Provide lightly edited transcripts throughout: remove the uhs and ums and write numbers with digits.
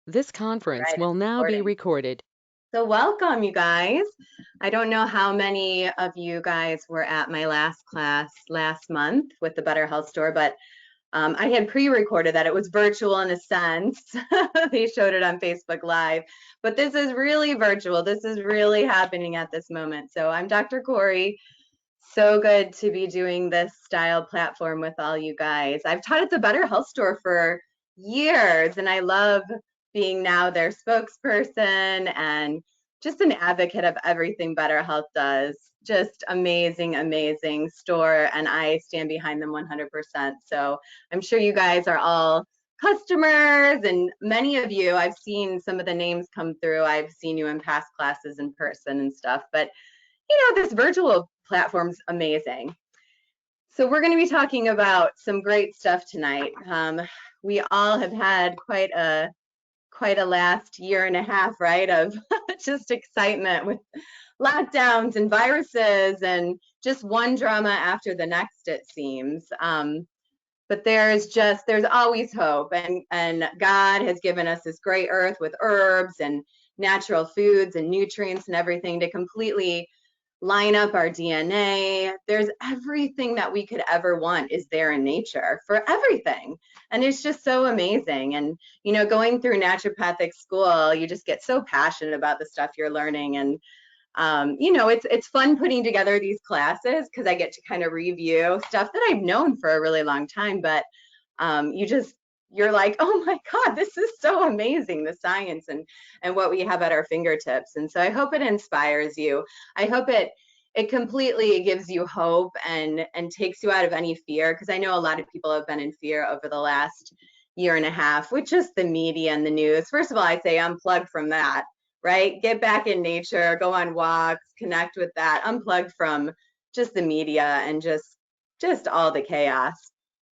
This conference Right, will it's now be recording. recorded. So welcome, you guys. I don't know how many of you guys were at my last class last month with the Better Health Store, but I had pre-recorded that. It was virtual in a sense. They showed it on Facebook Live, but this is really virtual. This is really happening at this moment. So I'm Dr. Corey. So good to be doing this style platform with all you guys. I've taught at the Better Health Store for years, and I love being now their spokesperson and just an advocate of everything Better Health does. Just amazing, amazing store, and I stand behind them 100%. So I'm sure you guys are all customers, and many of you, I've seen some of the names come through. I've seen you in past classes in person and stuff, but this virtual platform's amazing. So we're going to be talking about some great stuff tonight. We all have had quite a last year and a half, right, of just excitement with lockdowns and viruses and just one drama after the next, it seems. But there's always hope, and God has given us this great earth with herbs and natural foods and nutrients and everything to completely line up our DNA. There's everything that we could ever want is there in nature for everything. And it's just so amazing. And, going through naturopathic school, you just get so passionate about the stuff you're learning. And, it's fun putting together these classes because I get to kind of review stuff that I've known for a really long time. But you're like, oh my God, this is so amazing, the science and what we have at our fingertips. And so I hope it inspires you. I hope it completely gives you hope and takes you out of any fear, because I know a lot of people have been in fear over the last year and a half with just the media and the news. First of all, I say unplug from that, right? Get back in nature, go on walks, connect with that, unplug from just the media and just all the chaos.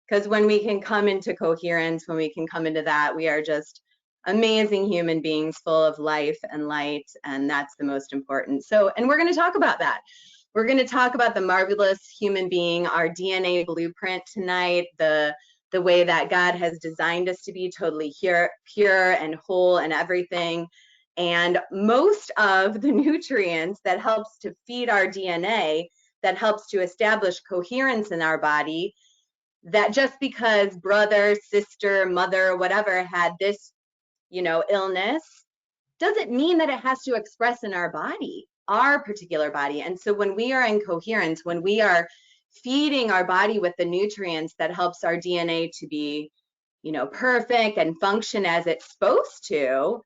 Because when we can come into coherence, when we can come into that, we are just amazing human beings full of life and light, and that's the most important. So, and we're going to talk about that. We're going to talk about the marvelous human being, our DNA blueprint tonight, the way that God has designed us to be totally pure and whole and everything. And most of the nutrients that helps to feed our DNA, that helps to establish coherence in our body, that just because brother, sister, mother, whatever had this, illness, doesn't mean that it has to express in our body, our particular body. And so when we are in coherence, when we are feeding our body with the nutrients that helps our DNA to be, perfect and function as it's supposed to,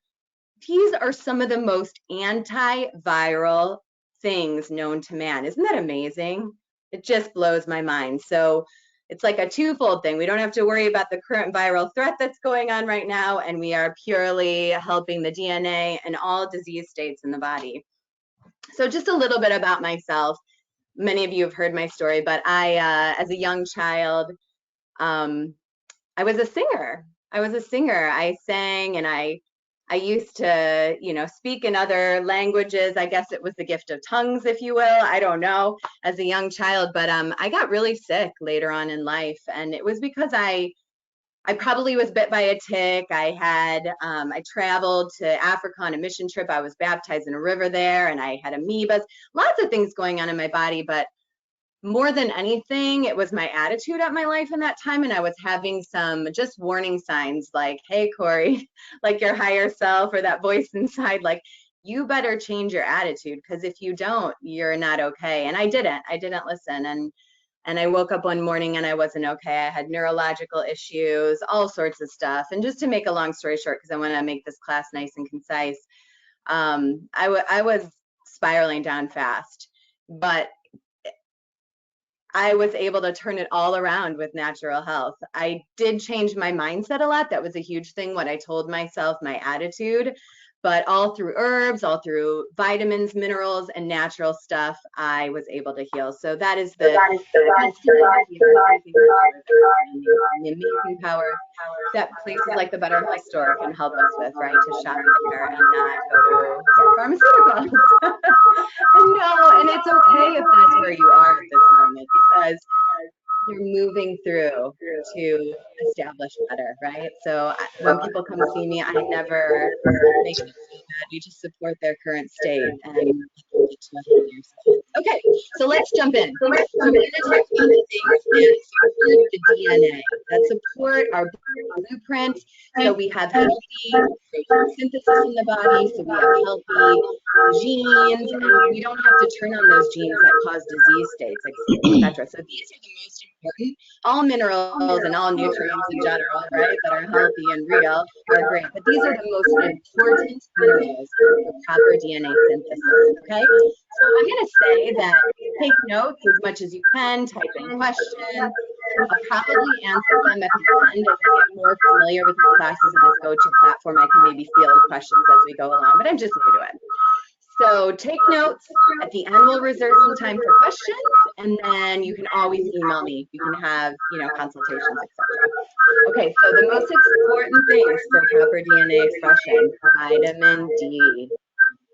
these are some of the most antiviral things known to man. Isn't that amazing? It just blows my mind. So it's like a twofold thing. We don't have to worry about the current viral threat that's going on right now, and we are purely helping the DNA and all disease states in the body. So just a little bit about myself. Many of you have heard my story, but I, as a young child, I was a singer. I sang, and I used to, speak in other languages. I guess it was the gift of tongues, if you will. I don't know, as a young child, but I got really sick later on in life, and it was because I probably was bit by a tick. I traveled to Africa on a mission trip. I was baptized in a river there, and I had amoebas, lots of things going on in my body, but more than anything, it was my attitude at my life in that time. And I was having some just warning signs like, hey, Corey, like your higher self or that voice inside, like, you better change your attitude, because if you don't, you're not okay. And I didn't listen. And I woke up one morning and I wasn't okay. I had neurological issues, all sorts of stuff. And just to make a long story short, because I want to make this class nice and concise, I was spiraling down fast. But I was able to turn it all around with natural health. I did change my mindset a lot. That was a huge thing, what I told myself, my attitude. But all through herbs, all through vitamins, minerals, and natural stuff, I was able to heal. So that is the testimony, the amazing power that places like the Better Health Store can help us with, right? To shop there and not go to pharmaceuticals. No, and it's okay if that's where you are at this moment, because they're moving through to establish better, right? So when people come see me, I never make them feel bad. We just support their current state and let them get to a healthier spot. Okay, so let's jump in. So we're going to talk about the things that support the DNA, that support our blueprint, so we have healthy protein synthesis in the body, so we have healthy genes, and we don't have to turn on those genes that cause disease states, etc. So these are the most important. All minerals and all nutrients in general, right, that are healthy and real are great, but these are the most important minerals for proper DNA synthesis, okay? So I'm going to say that take notes as much as you can, type in questions. I'll probably answer them at the end as I get more familiar with the classes in this go-to platform. I can maybe field questions as we go along, but I'm just new to it. So take notes. At the end, we'll reserve some time for questions, and then you can always email me. We can have, consultations, etc. Okay, so the most important things for proper DNA expression: vitamin D,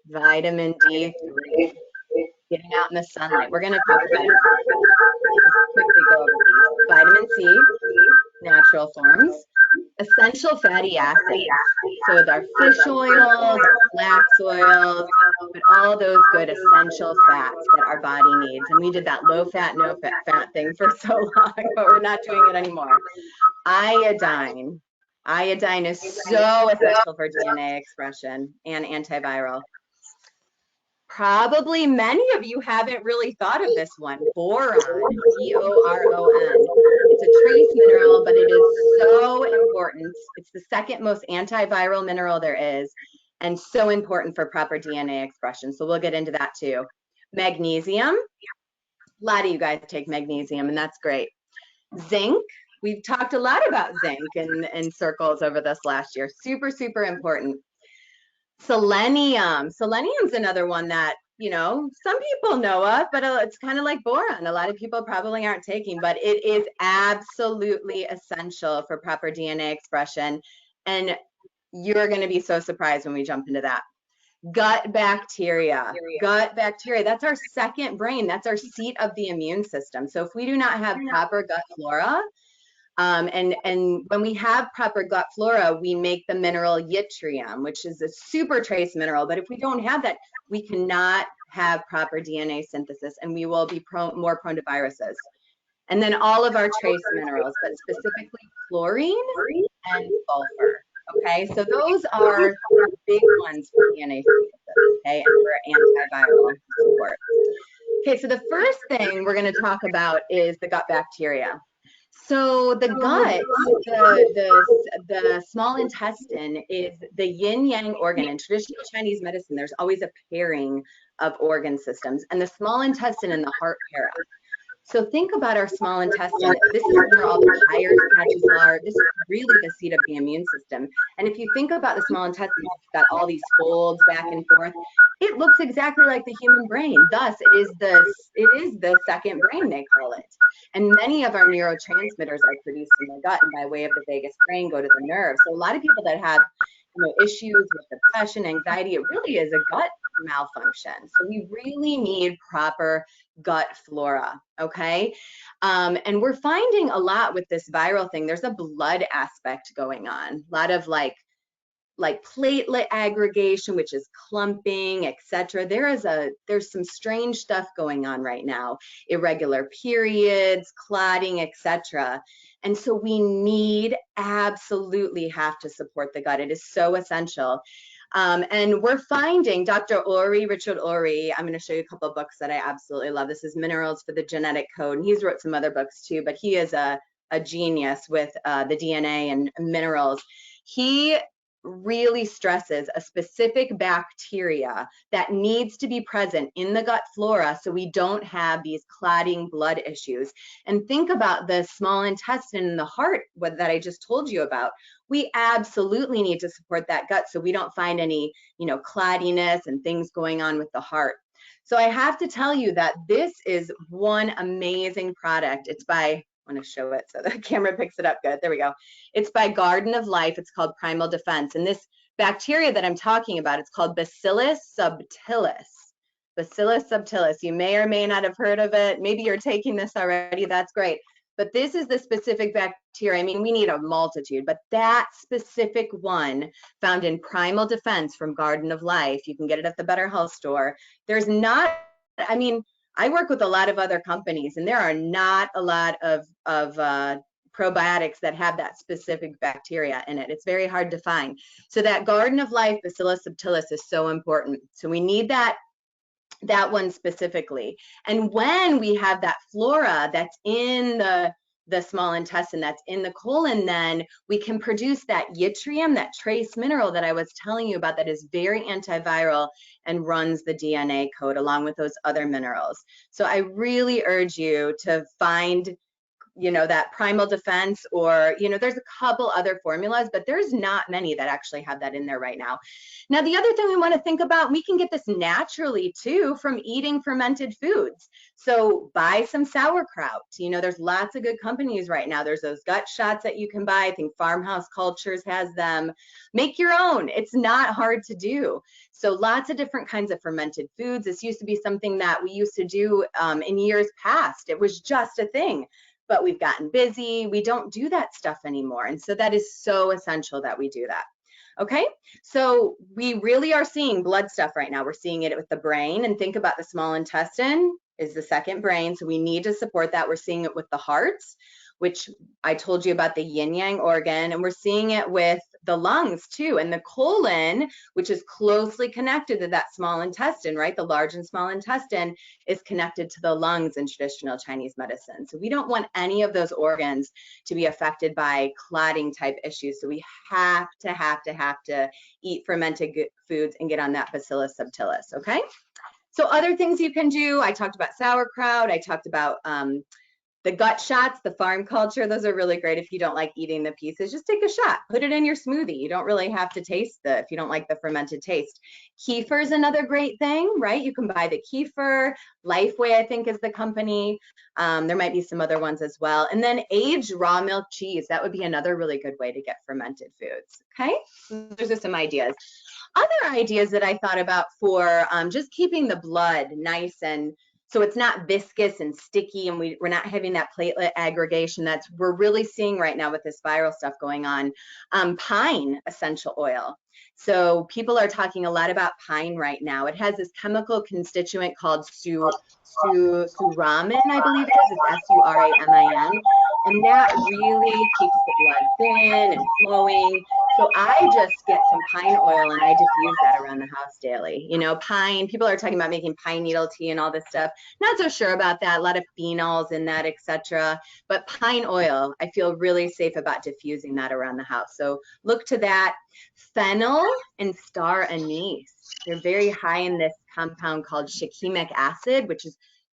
vitamin D3, getting out in the sunlight. We're going to talk about it. Just quickly go over these. Vitamin C, natural forms. Essential fatty acids. So with our fish oils, our flax oils, but all those good essential fats that our body needs. And we did that low fat, no fat thing for so long, but we're not doing it anymore. Iodine. Iodine is so essential for DNA expression and antiviral. Probably many of you haven't really thought of this one. Boron, B-O-R-O-N. It's a trace mineral, but it is so important. It's the second most antiviral mineral there is, and so important for proper DNA expression. So we'll get into that too. Magnesium. A lot of you guys take magnesium, and that's great. Zinc. We've talked a lot about zinc in circles over this last year. Super, super important. Selenium. Selenium's another one that, some people know of, but it's kind of like boron. A lot of people probably aren't taking, but it is absolutely essential for proper DNA expression. And you're going to be so surprised when we jump into that. Gut bacteria. Gut bacteria. That's our second brain. That's our seat of the immune system. So if we do not have proper gut flora, and when we have proper gut flora, we make the mineral yttrium, which is a super trace mineral. But if we don't have that, we cannot have proper DNA synthesis, and we will be more prone to viruses. And then all of our trace minerals, but specifically chlorine and sulfur. Okay, so those are big ones for DNA synthesis, okay, and for antiviral support. Okay, so the first thing we're going to talk about is the gut bacteria. So the gut, the small intestine is the yin-yang organ. In traditional Chinese medicine, there's always a pairing of organ systems, and the small intestine and the heart pair up. So think about our small intestine. This is where all the Peyer's patches are. This is really the seat of the immune system. And if you think about the small intestine, it's got all these folds back and forth. It looks exactly like the human brain. Thus, it is the second brain, they call it. And many of our neurotransmitters are produced in the gut and by way of the vagus brain go to the nerves. So a lot of people that have issues with depression, anxiety, it really is a gut malfunction. So we really need proper gut flora, okay? And we're finding a lot with this viral thing, there's a blood aspect going on. A lot of like platelet aggregation, which is clumping, etc. There's some strange stuff going on right now, irregular periods, clotting, etc. And so we absolutely have to support the gut. It is so essential. And we're finding Richard Ory, I'm going to show you a couple of books that I absolutely love. This is Minerals for the Genetic Code, and he's wrote some other books too, but he is a genius with the DNA and minerals. He really stresses a specific bacteria that needs to be present in the gut flora so we don't have these clotting blood issues. And think about the small intestine and the heart that I just told you about. We absolutely need to support that gut so we don't find any, clottiness and things going on with the heart. So I have to tell you that this is one amazing product. It's by, I want to show it so the camera picks it up good. There we go. It's by Garden of Life. It's called Primal Defense. And this bacteria that I'm talking about, it's called Bacillus Subtillus. Bacillus Subtillus. You may or may not have heard of it. Maybe you're taking this already. That's great. but this is the specific bacteria. I mean, we need a multitude, but that specific one found in Primal Defense from Garden of Life, you can get it at the Better Health Store. There's not, I mean, I work with a lot of other companies, and there are not a lot of probiotics that have that specific bacteria in it. It's very hard to find. So that Garden of Life Bacillus Subtillus is so important. So we need that one specifically. And when we have that flora that's in the small intestine, that's in the colon, then we can produce that yttrium, that trace mineral that I was telling you about, that is very antiviral and runs the DNA code along with those other minerals. So I really urge you to find, you know, that Primal Defense, or, you know, there's a couple other formulas, but there's not many that actually have that in there right now. Now, the other thing we want to think about, we can get this naturally too from eating fermented foods. So buy some sauerkraut. You know, there's lots of good companies right now. There's those gut shots that you can buy. I think Farmhouse Cultures has them. Make your own. It's not hard to do. So lots of different kinds of fermented foods. This used to be something that we used to do in years past. It was just a thing. But we've gotten busy, we don't do that stuff anymore. And so that is so essential that we do that. Okay, so we really are seeing blood stuff right now. We're seeing it with the brain, and think about the small intestine is the second brain. So we need to support that. We're seeing it with the hearts, which I told you about, the yin yang organ, and we're seeing it with the lungs too, and the colon, which is closely connected to that small intestine, right? The large and small intestine is connected to the lungs in traditional Chinese medicine. So we don't want any of those organs to be affected by clotting type issues. So we have to eat fermented foods and get on that Bacillus subtilis, okay? So other things you can do, I talked about sauerkraut, I talked about the gut shots, the farm culture, those are really great if you don't like eating the pieces. Just take a shot, put it in your smoothie. You don't really have to taste if you don't like the fermented taste. Kefir is another great thing, right? You can buy the kefir. Lifeway, I think, is the company. There might be some other ones as well. And then aged raw milk cheese. That would be another really good way to get fermented foods, okay? Those are some ideas. Other ideas that I thought about for just keeping the blood nice and so it's not viscous and sticky, and we're not having that platelet aggregation we're really seeing right now with this viral stuff going on. Pine essential oil. So people are talking a lot about pine right now. It has this chemical constituent called suramin, I believe it is. It's S-U-R-A-M-I-N. And that really keeps the blood thin and flowing. So I just get some pine oil and I diffuse that around the house daily. You know, pine, people are talking about making pine needle tea and all this stuff. Not so sure about that. A lot of phenols in that, etc. But pine oil, I feel really safe about diffusing that around the house. So look to that. Fennel and star anise. They're very high in this compound called shikimic acid, which is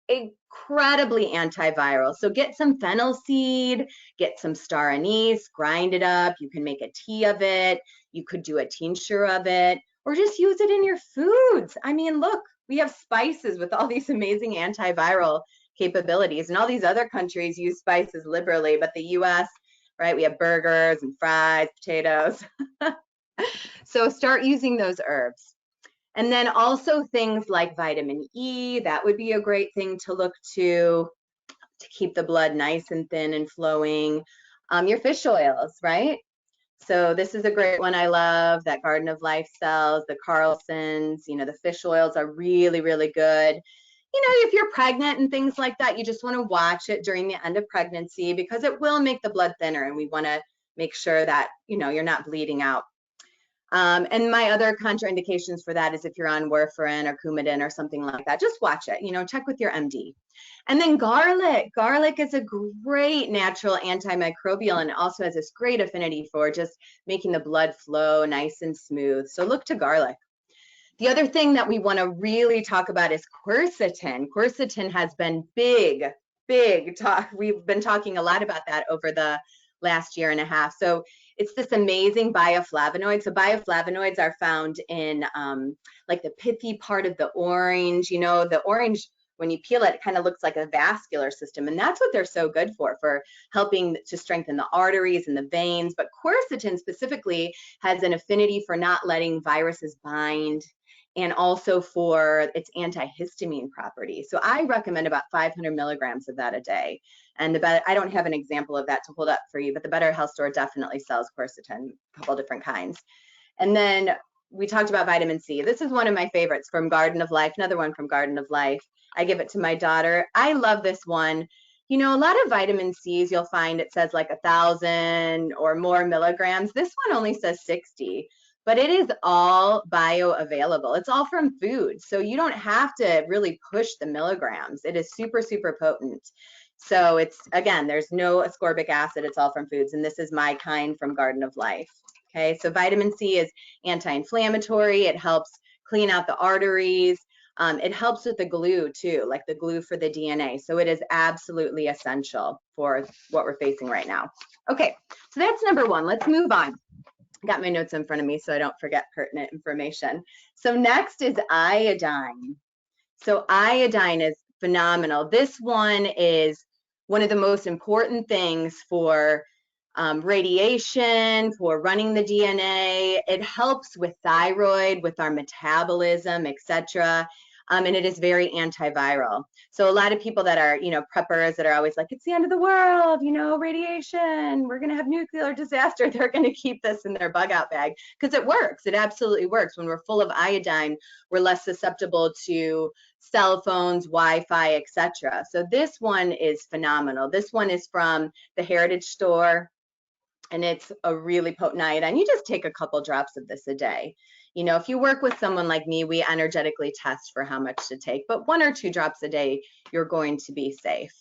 incredibly antiviral. So get some fennel seed, get some star anise, grind it up. You can make a tea of it. You could do a tincture of it, or just use it in your foods. I mean, look, we have spices with all these amazing antiviral capabilities, and all these other countries use spices liberally, but the US, right, we have burgers and fries, potatoes. So start using those herbs. And then also things like vitamin E, that would be a great thing to look to keep the blood nice and thin and flowing. Your fish oils, right? So this is a great one I love, that Garden of Life sells, the Carlsons, you know, the fish oils are really, really good. You know, if you're pregnant and things like that, you just want to watch it during the end of pregnancy because it will make the blood thinner, and we want to make sure that, you know, you're not bleeding out. And my other contraindications for that is if you're on warfarin or Coumadin or something like that, just watch it, you know, check with your MD. And then garlic. Garlic is a great natural antimicrobial and also has this great affinity for just making the blood flow nice and smooth. So look to garlic. The other thing that we want to really talk about is quercetin. Quercetin has been big talk. We've been talking a lot about that over the last year and a half. So it's this amazing bioflavonoid. So bioflavonoids are found in like the pithy part of the orange. You know, the orange, when you peel it, it kind of looks like a vascular system. And that's what they're so good for helping to strengthen the arteries and the veins. But quercetin specifically has an affinity for not letting viruses bind and also for its antihistamine property. So I recommend about 500 milligrams of that a day. And I don't have an example of that to hold up for you, but the Better Health Store definitely sells quercetin, a couple different kinds. And then we talked about vitamin C. This is one of my favorites from Garden of Life, another one from Garden of Life. I give it to my daughter. I love this one. You know, a lot of vitamin C's, you'll find it says like 1,000 or more milligrams. This one only says 60, but it is all bioavailable. It's all from food. So you don't have to really push the milligrams. It is super, super potent. So it's, again, there's no ascorbic acid. It's all from foods. And this is my kind from Garden of Life. Okay, so vitamin C is anti-inflammatory. It helps clean out the arteries. It helps with the glue too, like the glue for the DNA. So it is absolutely essential for what we're facing right now. Okay, so that's number one. Let's move on. I got my notes in front of me so I don't forget pertinent information. So next is iodine. So iodine is phenomenal. This one is one of the most important things for radiation, for running the DNA. It helps with thyroid, with our metabolism, etc. And it is very antiviral. So a lot of people that are, you know, preppers that are always like, it's the end of the world, you know, radiation, we're going to have nuclear disaster. They're going to keep this in their bug out bag because it works. It absolutely works. When we're full of iodine, we're less susceptible to cell phones, Wi-Fi, etc. So this one is phenomenal. This one is from the Heritage Store, and it's a really potent iodine. You just take a couple drops of this a day. You know, if you work with someone like me, we energetically test for how much to take, but 1 or 2 drops a day, you're going to be safe.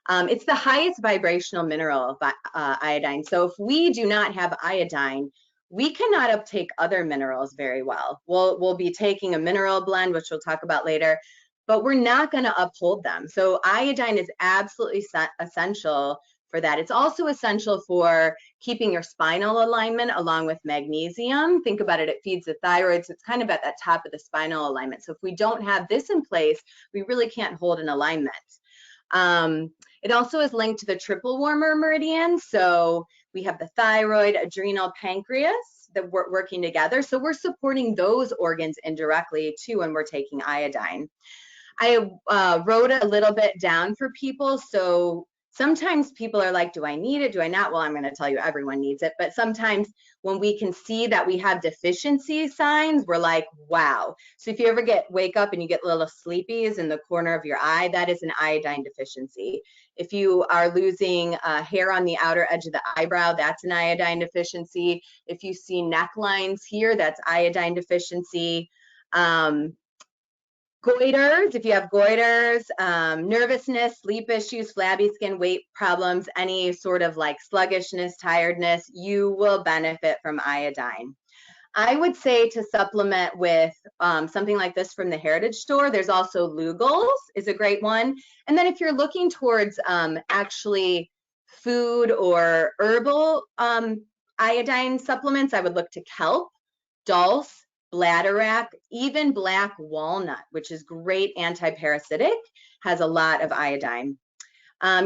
It's the highest vibrational mineral, iodine. So if we do not have iodine, we cannot uptake other minerals very well. We'll be taking a mineral blend, which we'll talk about later, but we're not going to uphold them. So iodine is absolutely essential for that. It's also essential for keeping your spinal alignment along with magnesium. Think about it, it feeds the thyroid, so it's kind of at that top of the spinal alignment. So if we don't have this in place, we really can't hold an alignment. It also is linked to the triple warmer meridian. So we have the thyroid, adrenal, pancreas that we're working together. So we're supporting those organs indirectly too when we're taking iodine. I wrote a little bit down for people. So sometimes people are like, do I need it? Do I not? Well, I'm going to tell you everyone needs it. But sometimes when we can see that we have deficiency signs, we're like, wow. So if you ever wake up and you get little sleepies in the corner of your eye, that is an iodine deficiency. If you are losing hair on the outer edge of the eyebrow, that's an iodine deficiency. If you see necklines here, that's iodine deficiency. Goiters, if you have goiters, nervousness, sleep issues, flabby skin, weight problems, any sort of like sluggishness, tiredness, you will benefit from iodine. I would say to supplement with something like this from the Heritage Store. There's also Lugol's is a great one. And then if you're looking towards actually food or herbal iodine supplements, I would look to kelp, dulse, bladderwrack, even black walnut, which is great anti-parasitic, has a lot of iodine.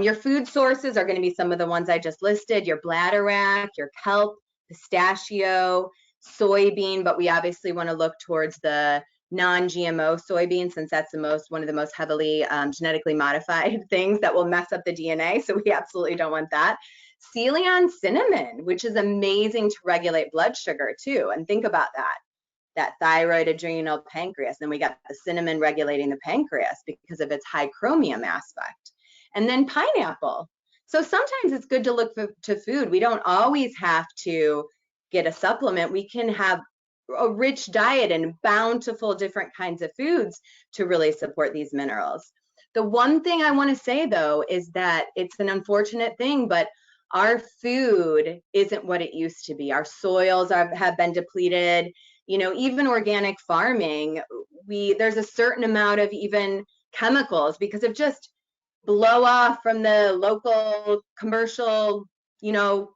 Your food sources are going to be some of the ones I just listed, your bladderwrack, your kelp, pistachio, soybean, but we obviously want to look towards the non-GMO soybean since that's one of the most heavily genetically modified things that will mess up the DNA, so we absolutely don't want that. Ceylon cinnamon, which is amazing to regulate blood sugar too, and think about that thyroid, adrenal, pancreas. Then we got the cinnamon regulating the pancreas because of its high chromium aspect. And then pineapple. So sometimes it's good to look to food. We don't always have to get a supplement. We can have a rich diet and bountiful different kinds of foods to really support these minerals. The one thing I want to say though is that it's an unfortunate thing, but our food isn't what it used to be. Our soils have been depleted. You know, even organic farming, there's a certain amount of even chemicals because of just blow off from the local commercial, you know,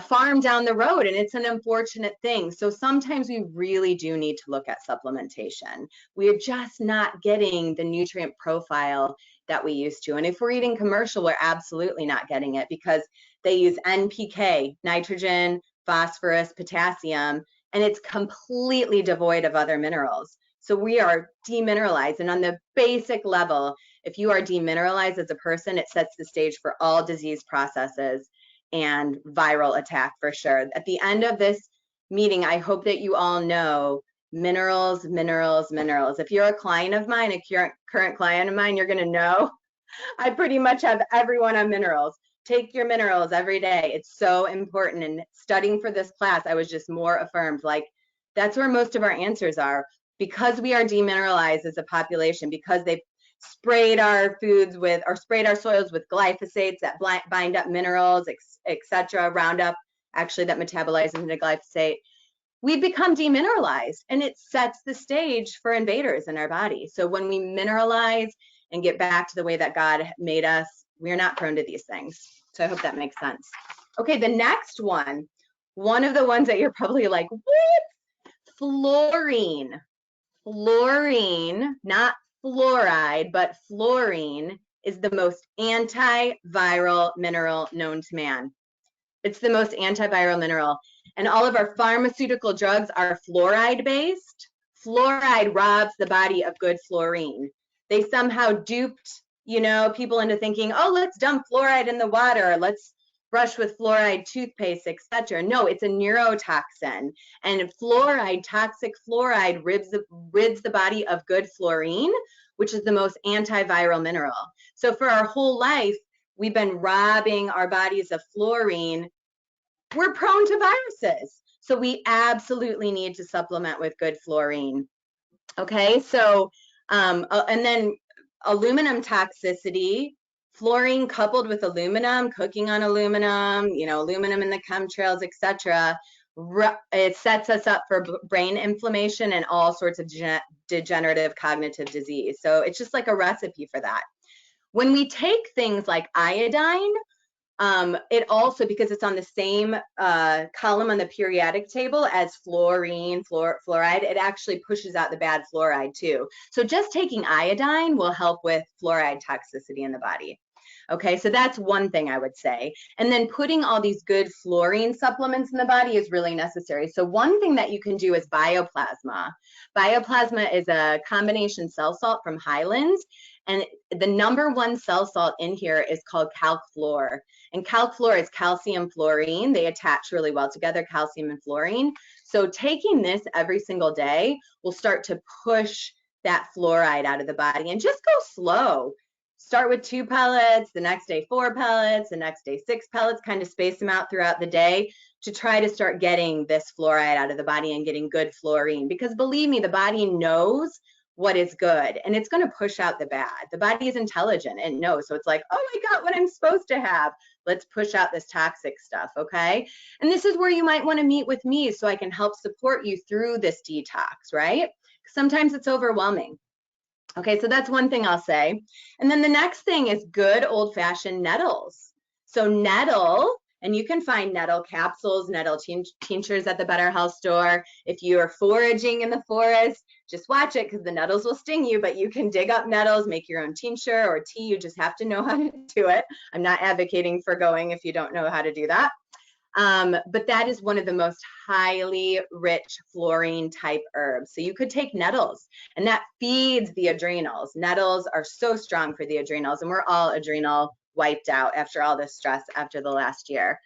farm down the road, and it's an unfortunate thing. So sometimes we really do need to look at supplementation. We're just not getting the nutrient profile that we used to. And if we're eating commercial, we're absolutely not getting it because they use NPK, nitrogen, phosphorus, potassium, and it's completely devoid of other minerals. So we are demineralized, and on the basic level, if you are demineralized as a person, it sets the stage for all disease processes and viral attack for sure. At the end of this meeting, I hope that you all know minerals, minerals, minerals. If you're a client of mine, a current client of mine, you're gonna know I pretty much have everyone on minerals. Take your minerals every day. It's so important. And studying for this class, I was just more affirmed, like that's where most of our answers are. Because we are demineralized as a population, because they've sprayed our foods with, or sprayed our soils with glyphosates that bind up minerals, etc., Roundup, actually that metabolizes into glyphosate, we've become demineralized, and it sets the stage for invaders in our body. So when we mineralize and get back to the way that God made us, we're not prone to these things. So I hope that makes sense. Okay, the next one of the ones that you're probably like, what? Fluorine. Fluorine, not fluoride, but fluorine is the most antiviral mineral known to man. It's the most antiviral mineral. And all of our pharmaceutical drugs are fluoride based. Fluoride robs the body of good fluorine. They somehow duped, people into thinking, oh, let's dump fluoride in the water. Let's brush with fluoride toothpaste, etc. No, it's a neurotoxin. And fluoride, toxic fluoride, rids the body of good fluorine, which is the most antiviral mineral. So for our whole life, we've been robbing our bodies of fluorine. We're prone to viruses. So we absolutely need to supplement with good fluorine. Okay, so, and then aluminum toxicity, fluorine coupled with aluminum, cooking on aluminum, aluminum in the chemtrails, etc. It sets us up for brain inflammation and all sorts of degenerative cognitive disease. So it's just like a recipe for that. When we take things like iodine, it also, because it's on the same column on the periodic table as fluorine, fluoride, it actually pushes out the bad fluoride too. So just taking iodine will help with fluoride toxicity in the body. Okay, so that's one thing I would say. And then putting all these good fluorine supplements in the body is really necessary. So one thing that you can do is bioplasma. Bioplasma is a combination cell salt from Hylands, and the #1 cell salt in here is called Calc Fluor. And Calc Fluor is calcium fluorine. They attach really well together, calcium and fluorine. So taking this every single day will start to push that fluoride out of the body, and just go slow. Start with 2 pellets, the next day 4 pellets, the next day 6 pellets, kind of space them out throughout the day to try to start getting this fluoride out of the body and getting good fluorine. Because believe me, the body knows what is good, and it's going to push out the bad. The body is intelligent and knows. So it's like, oh, I got what I'm supposed to have. Let's push out this toxic stuff, okay? And this is where you might want to meet with me so I can help support you through this detox, right? Sometimes it's overwhelming. Okay, so that's one thing I'll say. And then the next thing is good old-fashioned nettles. So nettle, and you can find nettle capsules, nettle tinctures at the Better Health store. If you are foraging in the forest, just watch it because the nettles will sting you, but you can dig up nettles, make your own tincture or tea. You just have to know how to do it. I'm not advocating for going if you don't know how to do that. But that is one of the most highly rich fluorine type herbs. So you could take nettles, and that feeds the adrenals. Nettles are so strong for the adrenals, and we're all adrenal wiped out after all this stress after the last year.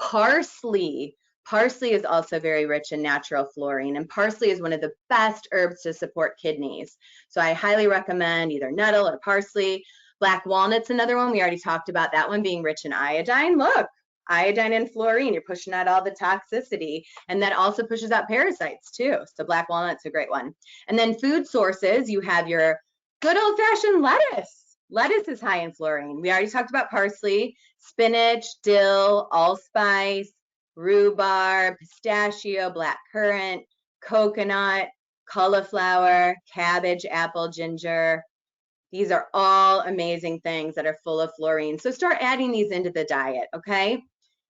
Parsley. Parsley is also very rich in natural fluorine, and parsley is one of the best herbs to support kidneys. So I highly recommend either nettle or parsley. Black walnut's another one. We already talked about that one being rich in iodine. Look, iodine and fluorine, you're pushing out all the toxicity, and that also pushes out parasites too. So black walnut's a great one. And then food sources, you have your good old-fashioned lettuce. Lettuce is high in fluorine. We already talked about parsley, spinach, dill, allspice, rhubarb, pistachio, black currant, coconut, cauliflower, cabbage, apple, ginger. These are all amazing things that are full of fluorine. So start adding these into the diet, okay?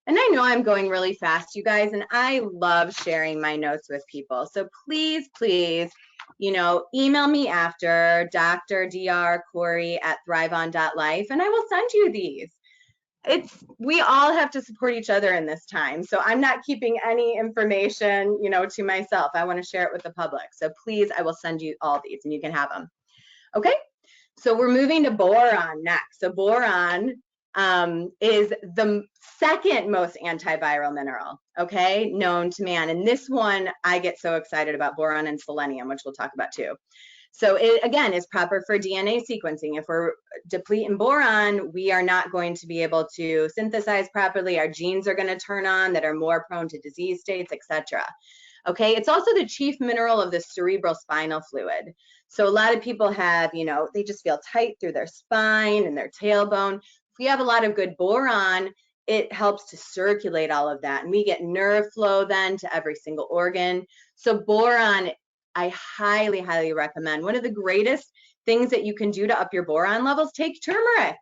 And I know I'm going really fast, you guys, and I love sharing my notes with people. So please, please, email me after, Dr. Dr. Corey at thriveon.life, and I will send you these. we all have to support each other in this time. So I'm not keeping any information, you know, to myself. I want to share it with the public. So please, I will send you all these and you can have them. Okay. So we're moving to boron next. So boron is the second most antiviral mineral, okay, known to man. And this one, I get so excited about, boron and selenium, which we'll talk about too. So it, again, is proper for DNA sequencing. If we're depleting boron, we are not going to be able to synthesize properly. Our genes are going to turn on that are more prone to disease states, etc. Okay, it's also the chief mineral of the cerebral spinal fluid. So a lot of people have, you know, they just feel tight through their spine and their tailbone. If we have a lot of good boron, it helps to circulate all of that. And we get nerve flow then to every single organ. So boron, I highly, highly recommend. One of the greatest things that you can do to up your boron levels, take turmeric.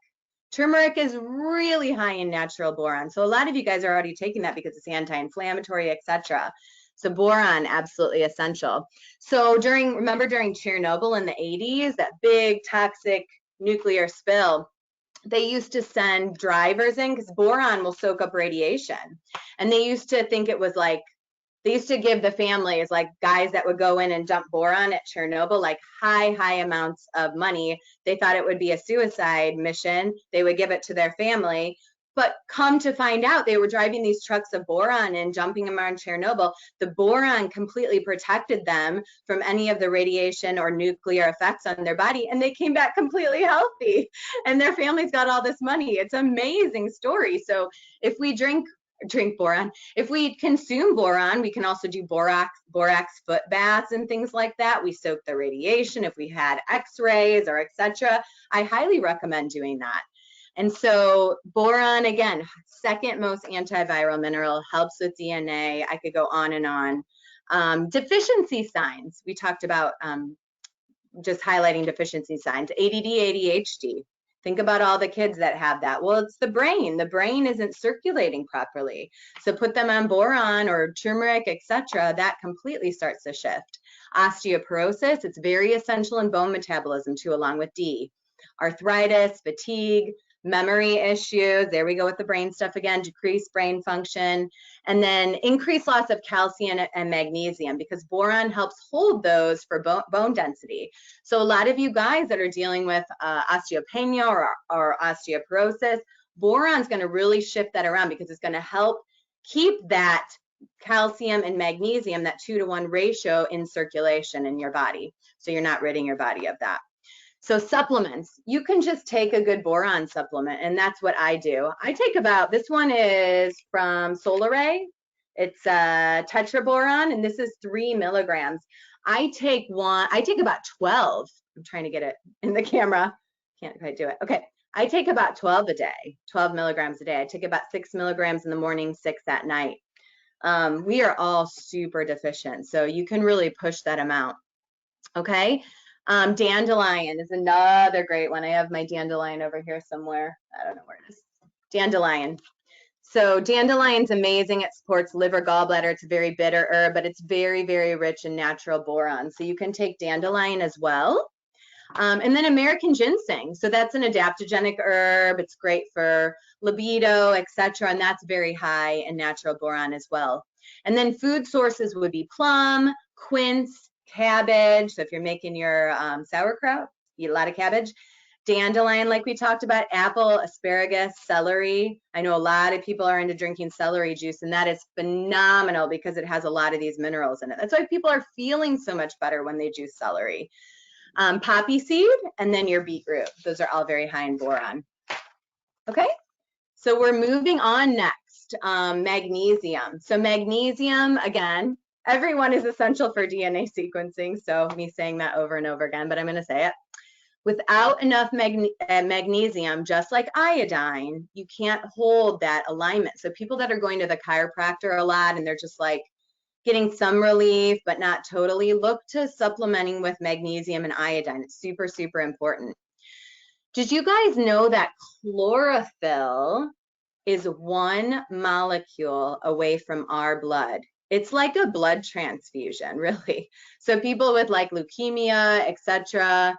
Turmeric is really high in natural boron. So a lot of you guys are already taking that because it's anti-inflammatory, etc. So boron, absolutely essential. So remember during Chernobyl in the 80s, that big toxic nuclear spill, they used to send drivers in because boron will soak up radiation. And they used to think it was like, they used to give the families, like guys that would go in and dump boron at Chernobyl, like high amounts of money. They thought it would be a suicide mission. They would give it to their family. But come to find out, they were driving these trucks of boron and dumping them around Chernobyl. The boron completely protected them from any of the radiation or nuclear effects on their body, and they came back completely healthy, and their families got all this money. It's an amazing story. So if we drink boron, if we consume boron, we can also do borax foot baths and things like that. We soak the radiation if we had x-rays or etc. I highly recommend doing that. And so boron, again, second most antiviral mineral, helps with DNA. I could go on and on. Deficiency signs, we talked about just highlighting deficiency signs. ADD, ADHD. Think about all the kids that have that. Well, it's the brain. The brain isn't circulating properly. So put them on boron or turmeric, etc. That completely starts to shift. Osteoporosis, it's very essential in bone metabolism too, along with D. Arthritis, fatigue, memory issues, there we go with the brain stuff again, decreased brain function, and then increased loss of calcium and magnesium, because boron helps hold those for bone density. So a lot of you guys that are dealing with osteopenia or osteoporosis, boron's going to really shift that around, because it's going to help keep that calcium and magnesium, that 2-to-1 ratio, in circulation in your body, so you're not ridding your body of that. So supplements, you can just take a good boron supplement, and that's what I do. I take about, this one is from Solaray. It's tetraboron, and this is 3 milligrams. I take about 12. I'm trying to get it in the camera. Can't quite do it. Okay. I take about 12 a day, 12 milligrams a day. I take about 6 milligrams in the morning, 6 at night. We are all super deficient, so you can really push that amount. Okay. Dandelion is another great one. I have my dandelion over here somewhere. I don't know where it is. Dandelion. So dandelion's amazing. It supports liver, gallbladder. It's a very bitter herb, but it's very, very rich in natural boron. So you can take dandelion as well. And then American ginseng. So that's an adaptogenic herb. It's great for libido, etc. And that's very high in natural boron as well. And then food sources would be plum, quince, cabbage. So if you're making your sauerkraut, eat a lot of cabbage. Dandelion, like we talked about, apple, asparagus, celery. I know a lot of people are into drinking celery juice, and that is phenomenal because it has a lot of these minerals in it. That's why people are feeling so much better when they juice celery. Poppy seed, and then your beetroot. Those are all very high in boron. Okay, so we're moving on next. Magnesium. So magnesium, again, everyone is essential for DNA sequencing, so me saying that over and over again, but I'm going to say it. Without enough magnesium, just like iodine, you can't hold that alignment. So people that are going to the chiropractor a lot and they're just like getting some relief, but not totally, look to supplementing with magnesium and iodine. It's super, super important. Did you guys know that chlorophyll is 1 molecule away from our blood? It's like a blood transfusion, really. So people with like leukemia, etc.,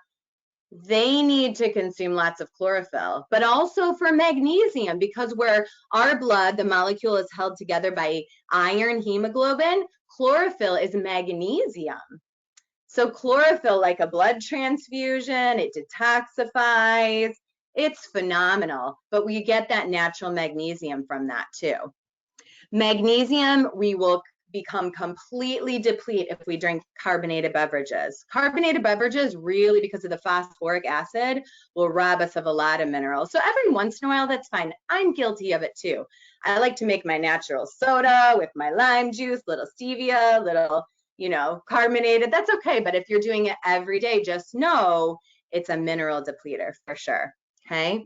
they need to consume lots of chlorophyll, but also for magnesium, because where our blood, the molecule is held together by iron, hemoglobin, chlorophyll is magnesium. So chlorophyll, like a blood transfusion, it detoxifies. It's phenomenal, but we get that natural magnesium from that too. Magnesium, we will become completely deplete if we drink carbonated beverages. Carbonated beverages, really, because of the phosphoric acid, will rob us of a lot of minerals. So every once in a while, that's fine. I'm guilty of it too. I like to make my natural soda with my lime juice, little stevia, little, you know, carbonated. That's okay. But if you're doing it every day, just know it's a mineral depleter for sure. Okay.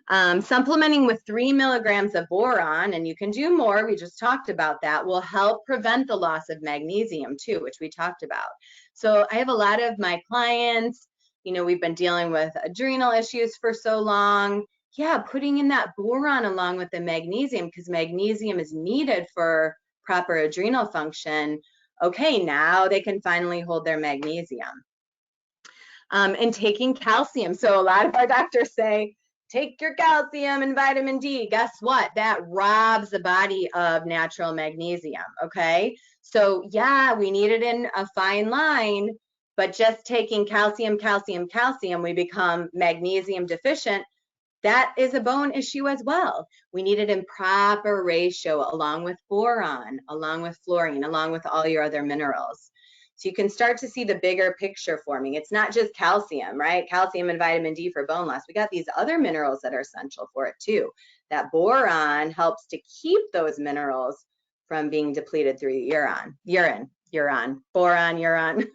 Supplementing with 3 milligrams of boron, and you can do more, we just talked about that, will help prevent the loss of magnesium too, which we talked about. So I have a lot of my clients, you know, we've been dealing with adrenal issues for so long. Yeah, putting in that boron along with the magnesium, because magnesium is needed for proper adrenal function. Okay, now they can finally hold their magnesium. And taking calcium. So a lot of our doctors say, take your calcium and vitamin D. Guess what? That robs the body of natural magnesium, okay? So yeah, we need it in a fine line, but just taking calcium, calcium, calcium, we become magnesium deficient. That is a bone issue as well. We need it in proper ratio along with boron, along with fluorine, along with all your other minerals. So you can start to see the bigger picture forming. It's not just calcium, right? Calcium and vitamin D for bone loss. We got these other minerals that are essential for it too. That boron helps to keep those minerals from being depleted through the boron, urine.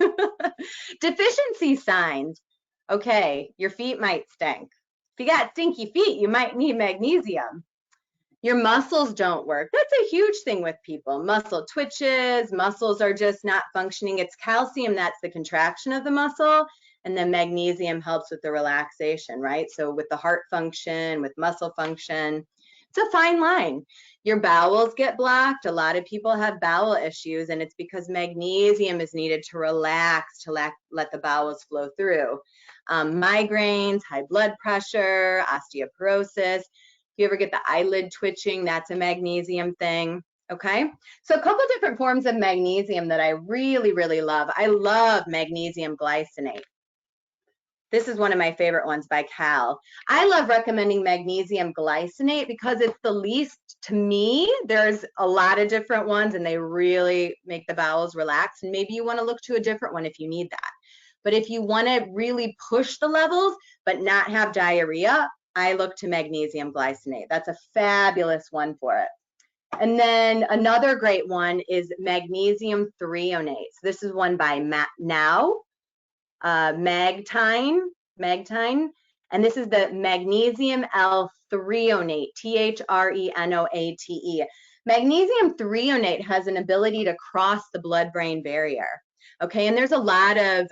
Deficiency signs. Okay, your feet might stink. If you got stinky feet, you might need magnesium. Your muscles don't work. That's a huge thing with people. Muscle twitches, muscles are just not functioning. It's calcium that's the contraction of the muscle, and then magnesium helps with the relaxation, right? So with the heart function, with muscle function, it's a fine line. Your bowels get blocked. A lot of people have bowel issues, and it's because magnesium is needed to relax, to let the bowels flow through. Migraines, high blood pressure, osteoporosis. If you ever get the eyelid twitching, that's a magnesium thing, okay? So a couple different forms of magnesium that I really, really love. I love magnesium glycinate. This is one of my favorite ones by Cal. I love recommending magnesium glycinate because it's the least, to me, there's a lot of different ones and they really make the bowels relax. And maybe you want to look to a different one if you need that. But if you want to really push the levels but not have diarrhea, I look to magnesium glycinate. That's a fabulous one for it. And then another great one is magnesium threonate. So this is one by Magtine, and this is the magnesium L-threonate, T-H-R-E-N-O-A-T-E. Magnesium threonate has an ability to cross the blood-brain barrier. Okay, and there's a lot of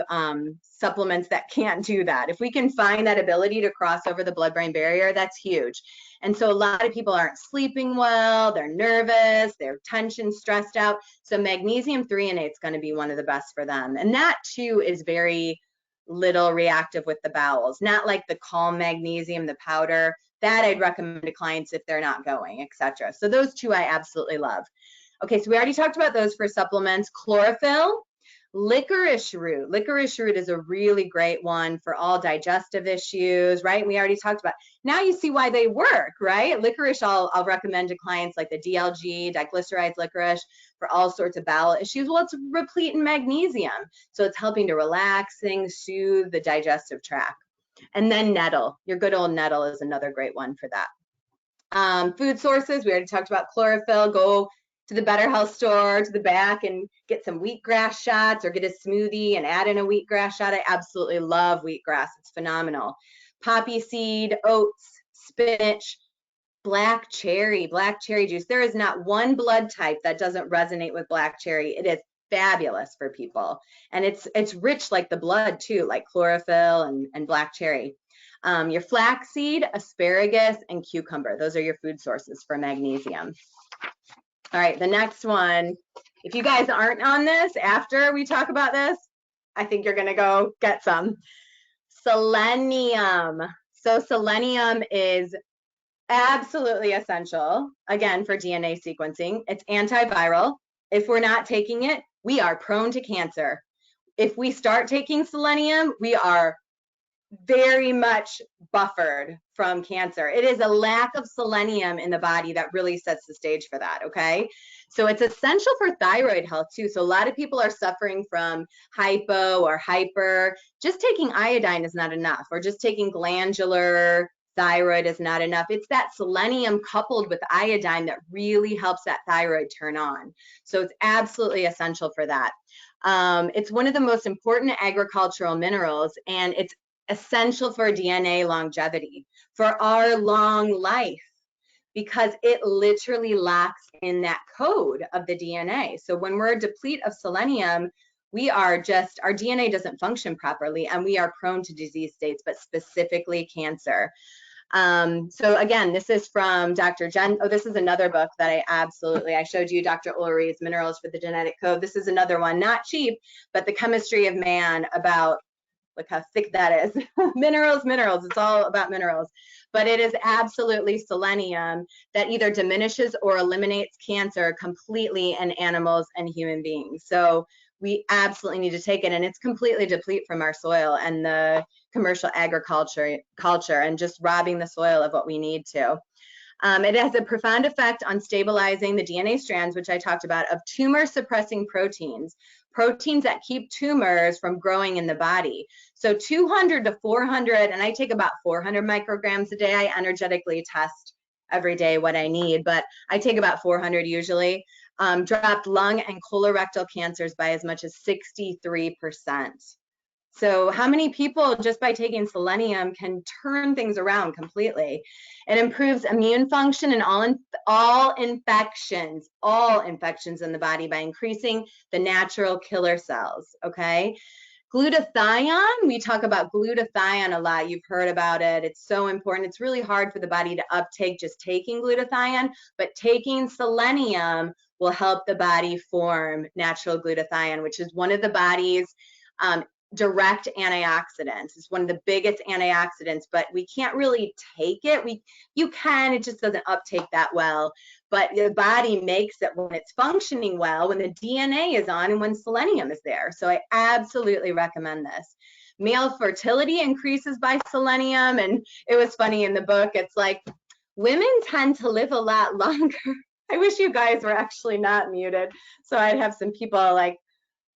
supplements that can't do that. If we can find that ability to cross over the blood-brain barrier, that's huge. And so a lot of people aren't sleeping well, they're nervous, they're tension, stressed out. So magnesium threonate is going to be one of the best for them. And that too is very little reactive with the bowels, not like the Calm magnesium, the powder. That I'd recommend to clients if they're not going, etc. So those two I absolutely love. Okay, so we already talked about those for supplements. Chlorophyll. Licorice root. Licorice root is a really great one for all digestive issues, right? We already talked about. Now you see why they work, right? Licorice I'll recommend to clients like the DLG, diglycerized licorice, for all sorts of bowel issues. Well, it's replete in magnesium. So it's helping to relax things, soothe the digestive tract. And then nettle. Your good old nettle is another great one for that. Food sources, we already talked about chlorophyll. Go to the Better Health store, to the back, and get some wheatgrass shots or get a smoothie and add in a wheatgrass shot. I absolutely love wheatgrass. It's phenomenal. Poppy seed, oats, spinach, black cherry juice. There is not one blood type that doesn't resonate with black cherry. It is fabulous for people. And it's rich like the blood too, like chlorophyll and black cherry. Your flaxseed, asparagus, and cucumber. Those are your food sources for magnesium. All right, the next one, if you guys aren't on this after we talk about this, I think you're gonna go get some. Selenium. So selenium is absolutely essential, again, for DNA sequencing. It's antiviral. If we're not taking it, we are prone to cancer. If we start taking selenium, we are very much buffered from cancer. It is a lack of selenium in the body that really sets the stage for that, okay? So it's essential for thyroid health too. So a lot of people are suffering from hypo or hyper. Just taking iodine is not enough, or just taking glandular thyroid is not enough. It's that selenium coupled with iodine that really helps that thyroid turn on. So it's absolutely essential for that. It's one of the most important agricultural minerals, and it's essential for DNA longevity, for our long life, because it literally locks in that code of the DNA. So when we're deplete of selenium, we are just, our DNA doesn't function properly, and we are prone to disease states, but specifically cancer. So again, this is from Dr. Jen. Oh, this is another book that I showed you, Dr. Ulri's Minerals for the Genetic Code. This is another one, not cheap, but The Chemistry of Man, about, look how thick that is. Minerals, it's all about minerals. But it is absolutely selenium that either diminishes or eliminates cancer completely in animals and human beings. So we absolutely need to take it, and it's completely deplete from our soil and the commercial agriculture and just robbing the soil of what we need to. It has a profound effect on stabilizing the DNA strands, which I talked about, of tumor suppressing proteins that keep tumors from growing in the body. So 200 to 400, and I take about 400 micrograms a day. I energetically test every day what I need, but I take about 400 usually. Dropped lung and colorectal cancers by as much as 63%. So how many people just by taking selenium can turn things around completely? It improves immune function in all infections in the body by increasing the natural killer cells, okay? Glutathione, we talk about glutathione a lot. You've heard about it. It's so important. It's really hard for the body to uptake just taking glutathione, but taking selenium will help the body form natural glutathione, which is one of the body's direct antioxidants. It's one of the biggest antioxidants, but we can't really take it. You can, it just doesn't uptake that well. But the body makes it when it's functioning well, when the DNA is on and when selenium is there. So I absolutely recommend this. Male fertility increases by selenium. And it was funny in the book, it's like women tend to live a lot longer. I wish you guys were actually not muted, so I'd have some people like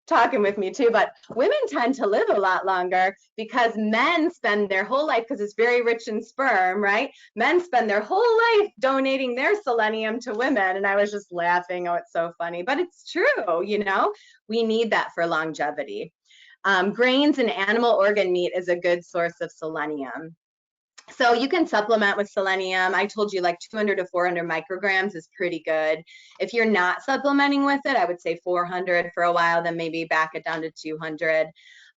talking with me too, but women tend to live a lot longer because men spend their whole life, because it's very rich in sperm, right? Men spend their whole life donating their selenium to women. And I was just laughing, oh, it's so funny, but it's true, you know, we need that for longevity. Grains and animal organ meat is a good source of selenium. So you can supplement with selenium. I told you like 200 to 400 micrograms is pretty good. If you're not supplementing with it, I would say 400 for a while, then maybe back it down to 200.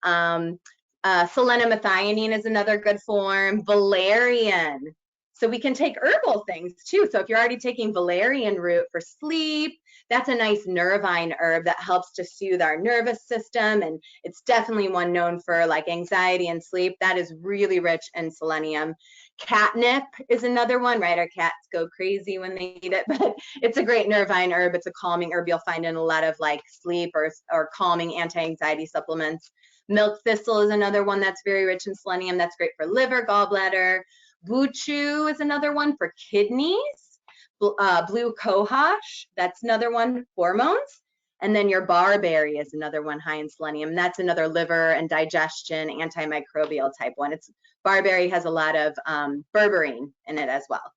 Selenomethionine is another good form. Valerian. So we can take herbal things too. So if you're already taking valerian root for sleep, that's a nice nervine herb that helps to soothe our nervous system. And it's definitely one known for like anxiety and sleep. That is really rich in selenium. Catnip is another one, right? Our cats go crazy when they eat it, but it's a great nervine herb. It's a calming herb you'll find in a lot of like sleep or calming anti-anxiety supplements. Milk thistle is another one that's very rich in selenium. That's great for liver, gallbladder. Buchu is another one for kidneys. Blue cohosh, that's another one, hormones. And then your barberry is another one high in selenium. That's another liver and digestion antimicrobial type one. Barberry has a lot of berberine in it as well.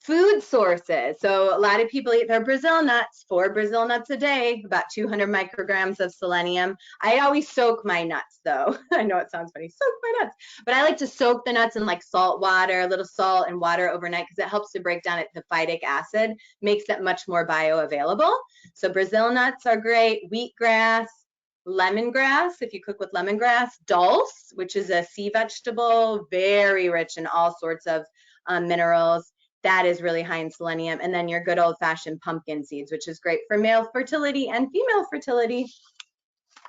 Food sources. So a lot of people eat their Brazil nuts, 4 Brazil nuts a day, about 200 micrograms of selenium. I always soak my nuts though. I know it sounds funny, soak my nuts, but I like to soak the nuts in like salt water, a little salt and water overnight, because it helps to break down the phytic acid, makes it much more bioavailable. So Brazil nuts are great, wheatgrass, lemongrass, if you cook with lemongrass, dulse, which is a sea vegetable, very rich in all sorts of minerals. That is really high in selenium. And then your good old-fashioned pumpkin seeds, which is great for male fertility and female fertility.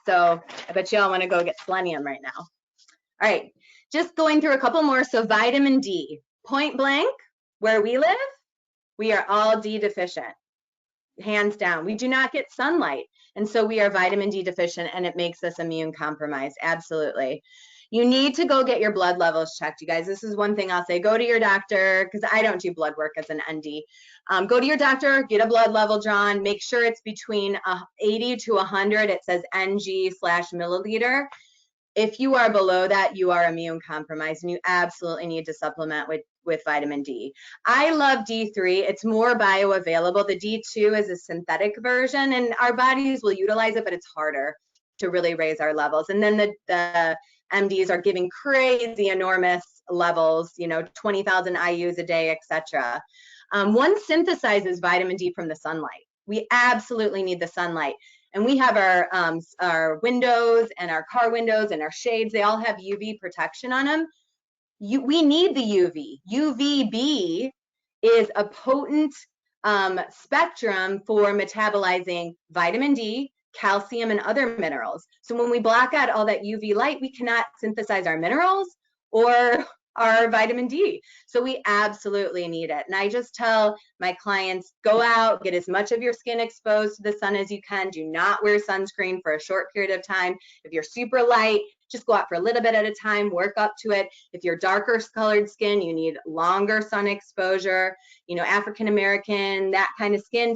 So I bet you all want to go get selenium right now. All right, just going through a couple more. So vitamin D, point blank, where we live, we are all D deficient, hands down. We do not get sunlight. And so we are vitamin D deficient, and it makes us immune compromised. Absolutely. You need to go get your blood levels checked, you guys. This is one thing I'll say. Go to your doctor, because I don't do blood work as an ND. Go to your doctor, get a blood level drawn. Make sure it's between 80 to 100. It says ng/milliliter. If you are below that, you are immune compromised, and you absolutely need to supplement with vitamin D. I love D3. It's more bioavailable. The D2 is a synthetic version, and our bodies will utilize it, but it's harder to really raise our levels. And then the MDs are giving crazy, enormous levels, 20,000 IUs a day, etc. One synthesizes vitamin D from the sunlight. We absolutely need the sunlight. And we have our windows and our car windows and our shades. They all have UV protection on them. We need the UV. UVB is a potent spectrum for metabolizing vitamin D, calcium, and other minerals. So when we block out all that UV light, we cannot synthesize our minerals or our vitamin D. So we absolutely need it. And I just tell my clients, go out, get as much of your skin exposed to the sun as you can. Do not wear sunscreen for a short period of time. If you're super light, just go out for a little bit at a time, work up to it. If you're darker colored skin, you need longer sun exposure. African American, that kind of skin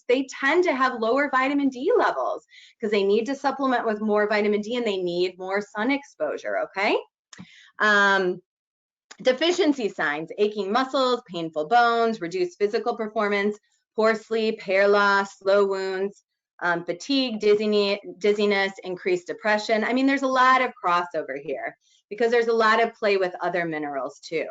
they tend to have lower vitamin D levels because they need to supplement with more vitamin D and they need more sun exposure, okay? Deficiency signs: aching muscles, painful bones, reduced physical performance, poor sleep, hair loss, slow wounds, fatigue, dizziness, increased depression. I mean, there's a lot of crossover here because there's a lot of play with other minerals too.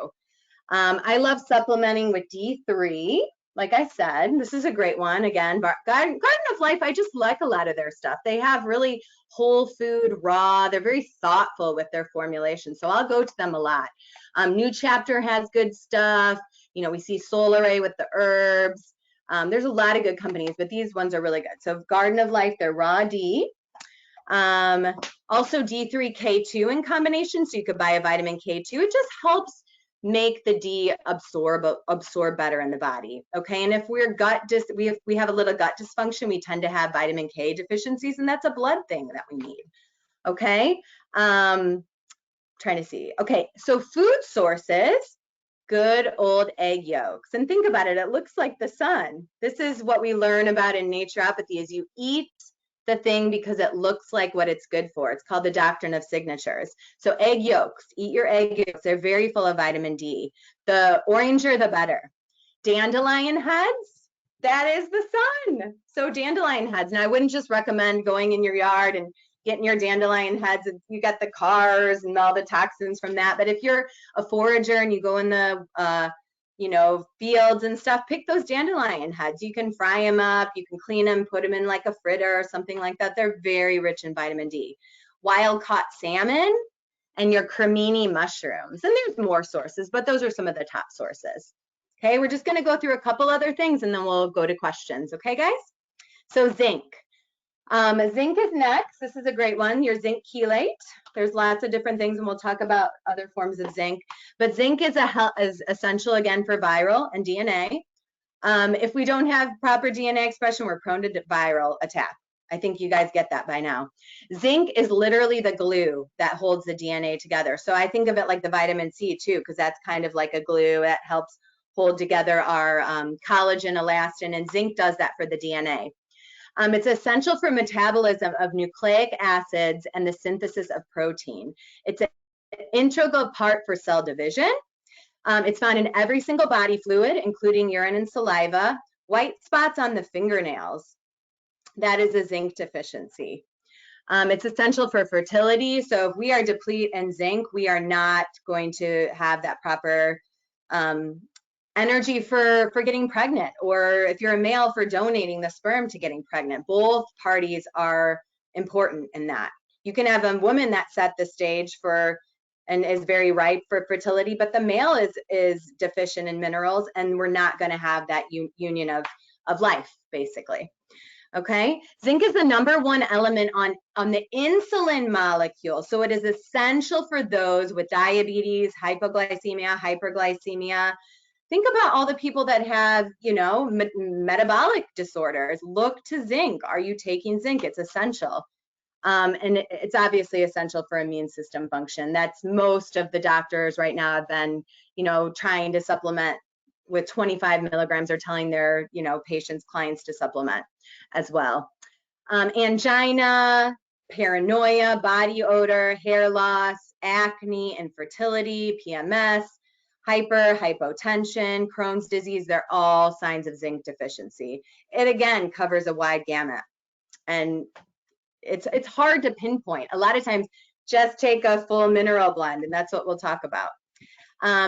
I love supplementing with D3. Like I said, this is a great one. Again, Garden of Life, I just like a lot of their stuff. They have really whole food, raw. They're very thoughtful with their formulation. So I'll go to them a lot. New Chapter has good stuff. We see Solaray with the herbs. There's a lot of good companies, but these ones are really good. So Garden of Life, they're raw D. Also D3K2 in combination. So you could buy a vitamin K2. It just helps make the D absorb better in the body. Okay, and if we're we have a little gut dysfunction, we tend to have vitamin K deficiencies, and that's a blood thing that we need. Okay, trying to see. Okay, so food sources, good old egg yolks. And think about it, it looks like the sun. This is what we learn about in naturopathy, is you eat the thing because it looks like what it's good for. It's called the doctrine of signatures. So egg yolks, eat your egg yolks. They're very full of vitamin D. The oranger, the better. Dandelion heads, that is the sun. So dandelion heads. Now I wouldn't just recommend going in your yard and getting your dandelion heads. You got the cars and all the toxins from that. But if you're a forager and you go in the fields and stuff, pick those dandelion heads. You can fry them up, you can clean them, put them in like a fritter or something like that. They're very rich in vitamin D. Wild caught salmon and your cremini mushrooms. And there's more sources, but those are some of the top sources. Okay, we're just going to go through a couple other things and then we'll go to questions. Okay, guys? So zinc. Zinc is next. This is a great one, your zinc chelate. There's lots of different things, and we'll talk about other forms of zinc. But zinc is essential, again, for viral and DNA. If we don't have proper DNA expression, we're prone to viral attack. I think you guys get that by now. Zinc is literally the glue that holds the DNA together. So I think of it like the vitamin C too, because that's kind of like a glue that helps hold together our collagen, elastin, and zinc does that for the DNA. It's essential for metabolism of nucleic acids and the synthesis of protein. It's an integral part for cell division. It's found in every single body fluid, including urine and saliva. White spots on the fingernails, that is a zinc deficiency. It's essential for fertility. So if we are depleted in zinc, we are not going to have that proper energy for getting pregnant, or if you're a male, for donating the sperm to getting pregnant. Both parties are important in that. You can have a woman that set the stage for and is very ripe for fertility, but the male is deficient in minerals, and we're not going to have that union of life, basically. Okay, zinc is the #1 element on the insulin molecule. So it is essential for those with diabetes, hypoglycemia, hyperglycemia. Think about all the people that have, metabolic disorders. Look to zinc. Are you taking zinc? It's essential. And it's obviously essential for immune system function. That's most of the doctors right now have been, trying to supplement with 25 milligrams or telling their, patients, clients to supplement as well. Angina, paranoia, body odor, hair loss, acne, infertility, PMS, hypotension, Crohn's disease, they're all signs of zinc deficiency. It again covers a wide gamut. And it's hard to pinpoint. A lot of times, just take a full mineral blend, and that's what we'll talk about.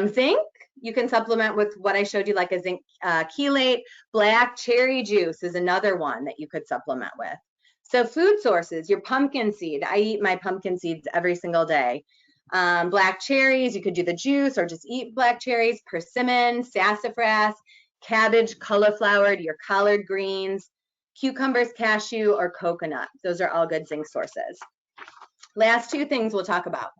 Zinc, you can supplement with what I showed you, like a zinc chelate. Black cherry juice is another one that you could supplement with. So food sources, your pumpkin seed. I eat my pumpkin seeds every single day. Black cherries, you could do the juice or just eat black cherries. Persimmon, sassafras, cabbage, cauliflower, your collard greens, cucumbers, cashew, or coconut. Those are all good zinc sources. Last two things we'll talk about,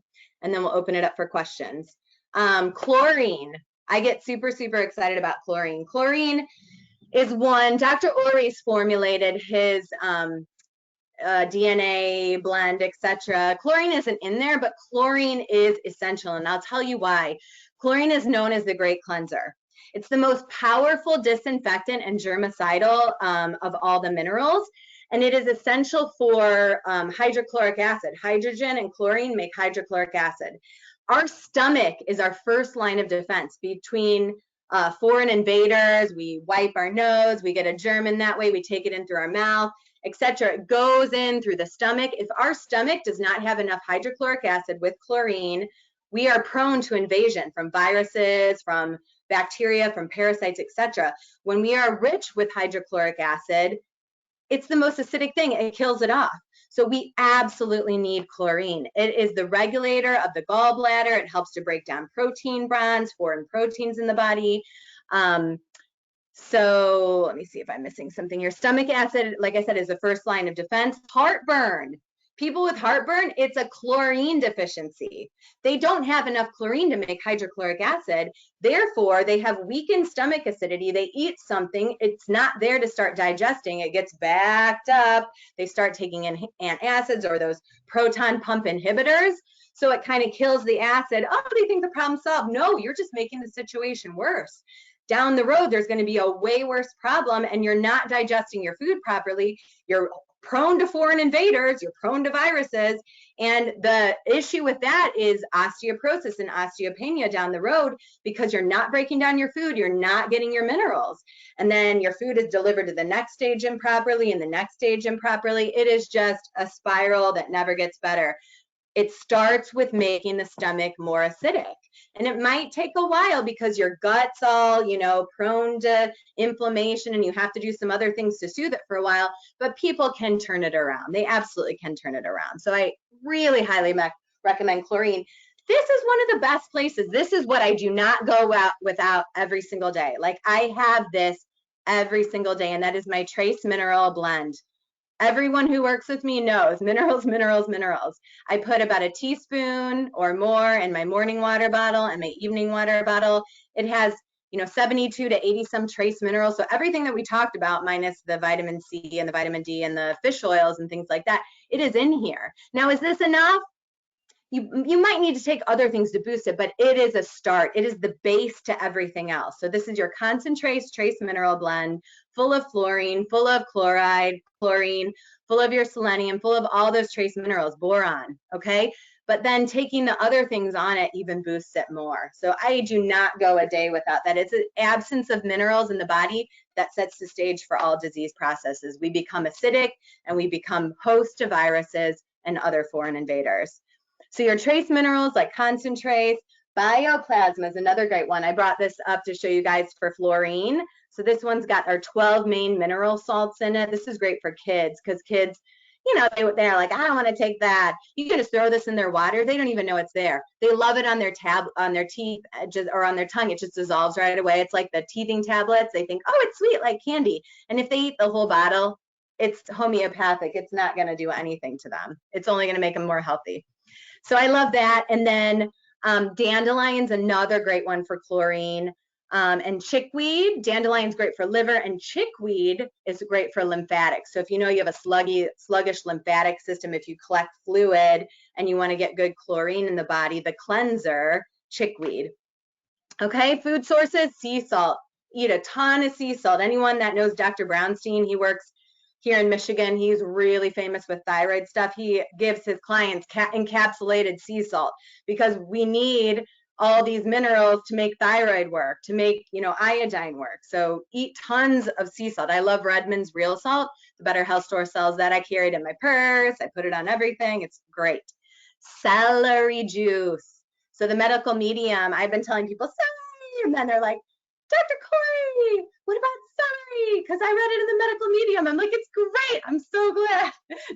and then we'll open it up for questions. Chlorine. I get super, super excited about chlorine. Chlorine is one, Dr. Ory's formulated his DNA blend, etc. Chlorine isn't in there, but chlorine is essential, and I'll tell you why. Chlorine is known as the great cleanser. It's the most powerful disinfectant and germicidal of all the minerals, and it is essential for hydrochloric acid. Hydrogen and chlorine make hydrochloric acid. Our stomach is our first line of defense between foreign invaders. We wipe our nose, we get a germ in that way, we take it in through our mouth, etc. It goes in through the stomach. If our stomach does not have enough hydrochloric acid with chlorine, we are prone to invasion from viruses, from bacteria, from parasites, etc. When we are rich with hydrochloric acid, it's the most acidic thing. It kills it off. So we absolutely need chlorine. It is the regulator of the gallbladder. It helps to break down protein bonds, foreign proteins in the body. So let me see if I'm missing something here. Stomach acid, like I said, is the first line of defense. Heartburn. People with heartburn, it's a chlorine deficiency. They don't have enough chlorine to make hydrochloric acid. Therefore, they have weakened stomach acidity. They eat something, it's not there to start digesting. It gets backed up. They start taking in antacids or those proton pump inhibitors. So it kind of kills the acid. Oh, they think the problem's solved. No, you're just making the situation worse. Down the road, there's going to be a way worse problem, and you're not digesting your food properly. You're prone to foreign invaders, you're prone to viruses, and the issue with that is osteoporosis and osteopenia down the road, because you're not breaking down your food, you're not getting your minerals, and then your food is delivered to the next stage improperly and the next stage improperly. It is just a spiral that never gets better. It starts with making the stomach more acidic. And it might take a while because your gut's all, prone to inflammation, and you have to do some other things to soothe it for a while, but people can turn it around. They absolutely can turn it around. So I really highly recommend chlorine. This is one of the best places. This is what I do not go out without every single day. Like, I have this every single day, and that is my trace mineral blend. Everyone who works with me knows minerals, minerals, minerals. I put about a teaspoon or more in my morning water bottle and my evening water bottle. It has, 72 to 80 some trace minerals. So everything that we talked about, minus the vitamin C and the vitamin D and the fish oils and things like that, it is in here. Now, is this enough? You might need to take other things to boost it, but it is a start. It is the base to everything else. So this is your Concentrace trace mineral blend, full of fluorine, full of chloride, chlorine, full of your selenium, full of all those trace minerals, boron, okay? But then taking the other things on it even boosts it more. So I do not go a day without that. It's an absence of minerals in the body that sets the stage for all disease processes. We become acidic, and we become host to viruses and other foreign invaders. So your trace minerals like Concentrace, bioplasma is another great one. I brought this up to show you guys for fluorine. So this one's got our 12 main mineral salts in it. This is great for kids, because kids, they're like, I don't want to take that. You can just throw this in their water. They don't even know it's there. They love it on their teeth, or on their tongue. It just dissolves right away. It's like the teething tablets. They think, oh, it's sweet like candy. And if they eat the whole bottle, it's homeopathic. It's not going to do anything to them. It's only going to make them more healthy. So I love that. And then Dandelion's another great one for chlorine. And chickweed, dandelion's great for liver, and chickweed is great for lymphatics. So if you know you have a sluggish lymphatic system, if you collect fluid and you want to get good chlorine in the body, the cleanser, chickweed. Okay, food sources, sea salt. Eat a ton of sea salt. Anyone that knows Dr. Brownstein, he works here in Michigan. He's really famous with thyroid stuff. He gives his clients encapsulated sea salt because we need all these minerals to make thyroid work, to make, you know, iodine work. So eat tons of sea salt. I love Redmond's real salt. The Better Health Store sells that. I carry it in my purse. I put it on everything. It's great. Celery juice. So the medical medium, I've been telling people celery, and then they're like, Dr. Corey, what about celery? Because I read it in the medical medium. I'm like, it's great. I'm so glad.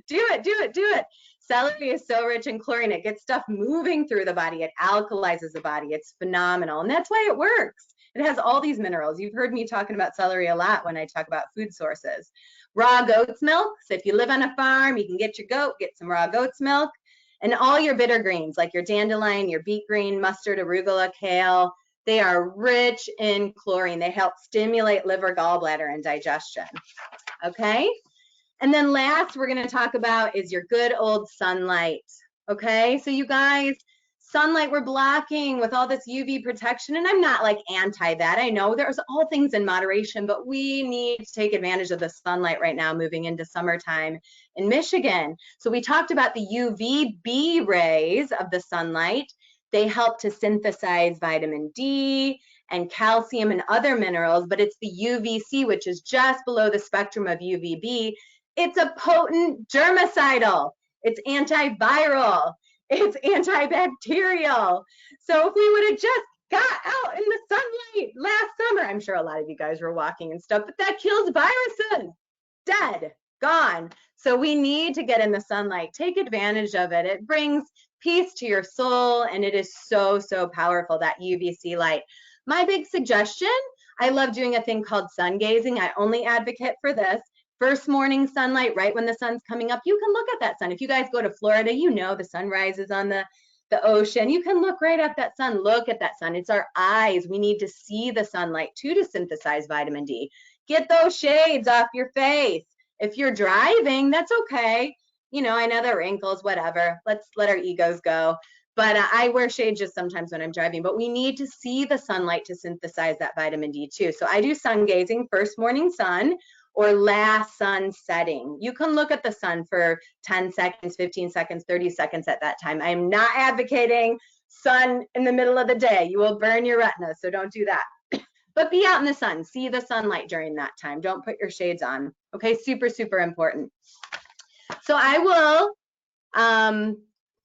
Do it, do it, do it. Celery is so rich in chlorine. It gets stuff moving through the body. It alkalizes the body. It's phenomenal. And that's why it works. It has all these minerals. You've heard me talking about celery a lot when I talk about food sources. Raw goat's milk. So if you live on a farm, you can get your goat, get some raw goat's milk. And all your bitter greens, like your dandelion, your beet green, mustard, arugula, kale, they are rich in chlorine. They help stimulate liver, gallbladder, and digestion. Okay? And then last we're going to talk about is your good old sunlight. Okay? So you guys, sunlight we're blocking with all this UV protection, and I'm not like anti that. I know there's all things in moderation, but we need to take advantage of the sunlight right now moving into summertime in Michigan. So we talked about the UVB rays of the sunlight. They help to synthesize vitamin D and calcium and other minerals, but it's the UVC, which is just below the spectrum of UVB. It's a potent germicidal. It's antiviral. It's antibacterial. So if we would have just got out in the sunlight last summer, I'm sure a lot of you guys were walking and stuff, but that kills viruses. Dead, gone. So we need to get in the sunlight. Take advantage of it. It brings peace to your soul, and it is so, so powerful, that UVC light. My big suggestion, I love doing a thing called sun gazing. I only advocate for this. First morning sunlight, right when the sun's coming up, you can look at that sun. If you guys go to Florida, you know the sun rises on the ocean. You can look right at that sun. Look at that sun. It's our eyes. We need to see the sunlight too to synthesize vitamin D. Get those shades off your face. If you're driving, that's okay. You know, I know the wrinkles, whatever. Let's let our egos go. But I wear shades just sometimes when I'm driving. But we need to see the sunlight to synthesize that vitamin D too. So I do sun gazing, first morning sun, or last sun setting. You can look at the sun for 10 seconds, 15 seconds, 30 seconds at that time. I'm not advocating sun in the middle of the day. You will burn your retina, so don't do that. But be out in the sun, see the sunlight during that time. Don't put your shades on. Okay, super, super important. So I will,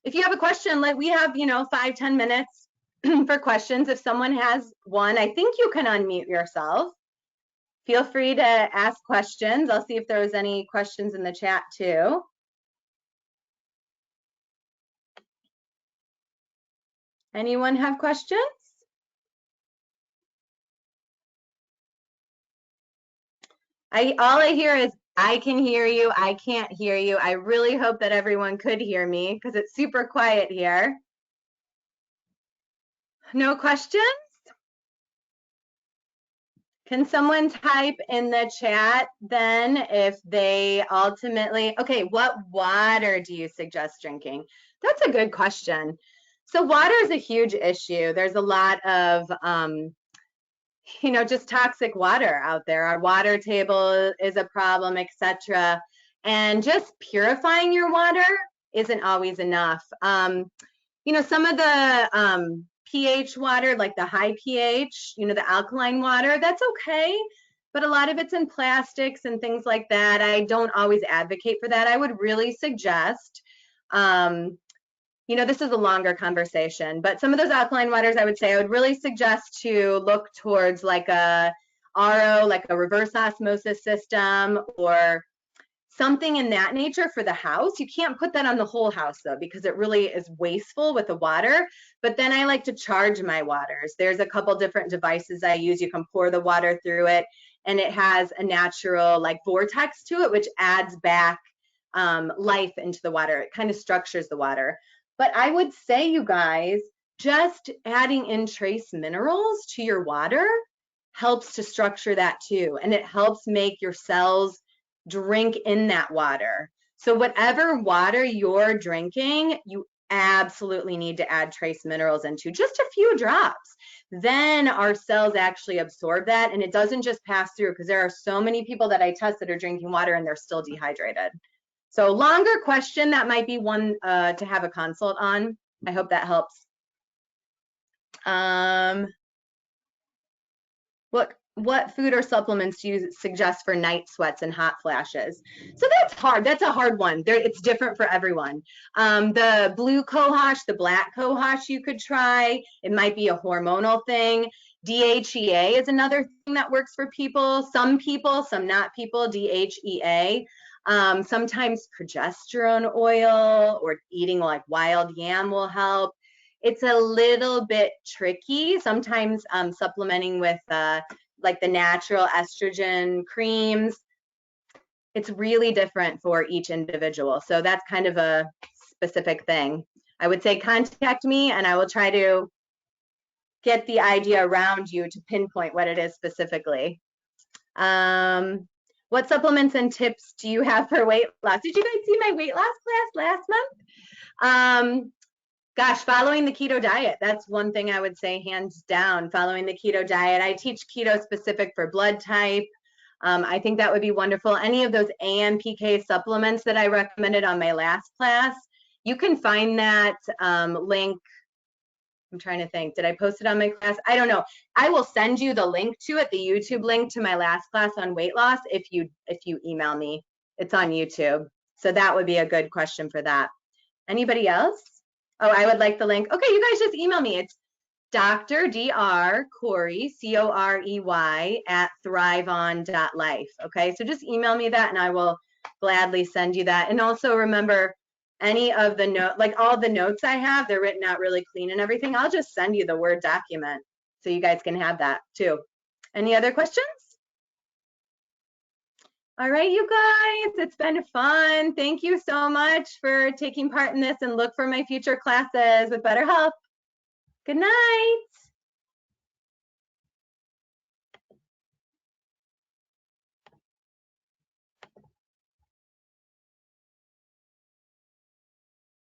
if you have a question, like we have, you know, 5-10 minutes for questions. If someone has one, I think you can unmute yourself. Feel free to ask questions. I'll see if there was any questions in the chat too. Anyone have questions? All I hear is, I can hear you, I can't hear you. I really hope that everyone could hear me because it's super quiet here. No questions? Can someone type in the chat then if they ultimately, okay, what water do you suggest drinking? That's a good question. So water is a huge issue. There's a lot of, you know, just toxic water out there. Our water table is a problem, etc. And just purifying your water isn't always enough. You know, some of the pH water, like the high pH, you know, the alkaline water, that's okay. But a lot of it's in plastics and things like that. I don't always advocate for that. I would really suggest, you know, this is a longer conversation, but some of those alkaline waters, I would say, I would really suggest to look towards like a RO, like a reverse osmosis system or something in that nature for the house. You can't put that on the whole house though, because it really is wasteful with the water. But then I like to charge my waters. There's a couple different devices I use. You can pour the water through it and it has a natural like vortex to it, which adds back life into the water. It kind of structures the water. But I would say, you guys, just adding in trace minerals to your water helps to structure that too. And it helps make your cells drink in that water. So whatever water you're drinking, you absolutely need to add trace minerals into, just a few drops. Then our cells actually absorb that, and it doesn't just pass through, because there are so many people that I test that are drinking water and they're still dehydrated. So longer question, that might be one to have a consult on. I hope that helps. What food or supplements do you suggest for night sweats and hot flashes? So that's hard. That's a hard one. It's different for everyone. The blue cohosh, the black cohosh you could try. It might be a hormonal thing. DHEA is another thing that works for people, some not people, DHEA. Sometimes progesterone oil or eating like wild yam will help. It's a little bit tricky. Sometimes supplementing with like the natural estrogen creams. It's really different for each individual. So that's kind of a specific thing. I would say contact me and I will try to get the idea around you to pinpoint what it is specifically. What supplements and tips do you have for weight loss? Did you guys see my weight loss class last month? Gosh, following the keto diet. That's one thing I would say, hands down, following the keto diet. I teach keto specific for blood type. I think that would be wonderful. Any of those AMPK supplements that I recommended on my last class, you can find that link. I'm trying to think, did I post it on my class? I don't know. I will send you the link to it, the YouTube link to my last class on weight loss if you email me. It's on YouTube. So that would be a good question for that. Anybody else? Oh, I would like the link. Okay, you guys just email me. It's Dr. Corey, Corey, at thriveon.life. Okay, so just email me that and I will gladly send you that. And also remember, any of the note, like all the notes I have, they're written out really clean and everything. I'll just send you the Word document so you guys can have that too. Any other questions? All right, you guys, it's been fun. Thank you so much for taking part in this, and look for my future classes with better health. Good night.